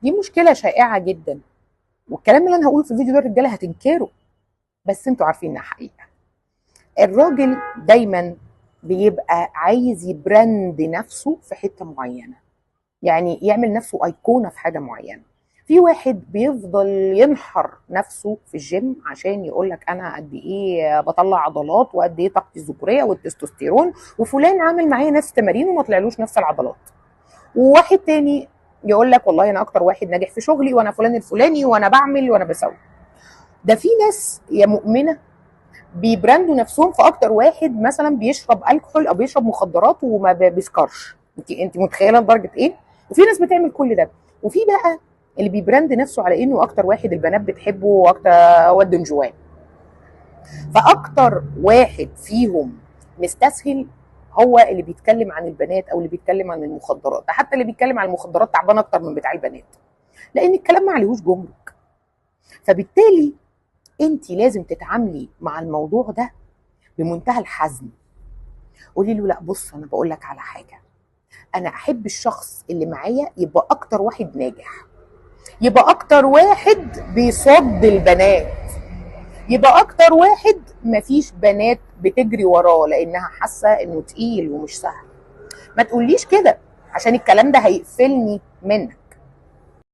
دي مشكله شائعه جدا، والكلام اللي انا هقوله في الفيديو ده الرجاله هتنكره، بس انتوا عارفين انها حقيقه. الراجل دايما بيبقى عايز يبراند نفسه في حته معينه، يعني يعمل نفسه ايقونه في حاجه معينه. في واحد بيفضل ينحر نفسه في الجيم عشان يقول لك انا قد ايه بطلع عضلات وقد ايه طاقتي الذكوريه والتستوستيرون، وفلان عامل معايا نفس التمارين وما طلعلوش نفس العضلات. وواحد تاني يقول لك والله انا اكتر واحد ناجح في شغلي وانا فلان الفلاني وانا بعمل وانا بسوي. ده في ناس يا مؤمنه بيبراندوا نفسهم في اكتر واحد مثلا بيشرب الكحول او بيشرب مخدرات وما بيسكرش. انت متخيله لدرجه ايه؟ وفي ناس بتعمل كل ده. وفي بقى اللي بيبراند نفسه على انه اكتر واحد البنات بتحبه واكتر هو الدنجوان. فاكتر واحد فيهم مستسهل هو اللي بيتكلم عن البنات او اللي بيتكلم عن المخدرات. ده حتى اللي بيتكلم عن المخدرات تعبان اكتر من بتاع البنات، لان الكلام ما عليهوش جمرك. فبالتالي انت لازم تتعاملي مع الموضوع ده بمنتهى الحزم. قولي له لا بص انا بقول لك على حاجه، انا احب الشخص اللي معايا يبقى اكتر واحد ناجح، يبقى اكتر واحد بيصد البنات، يبقى اكتر واحد مفيش بنات بتجري وراه لانها حاسه انه تقيل ومش سهل. ما تقوليش كده عشان الكلام ده هيقفلني منك.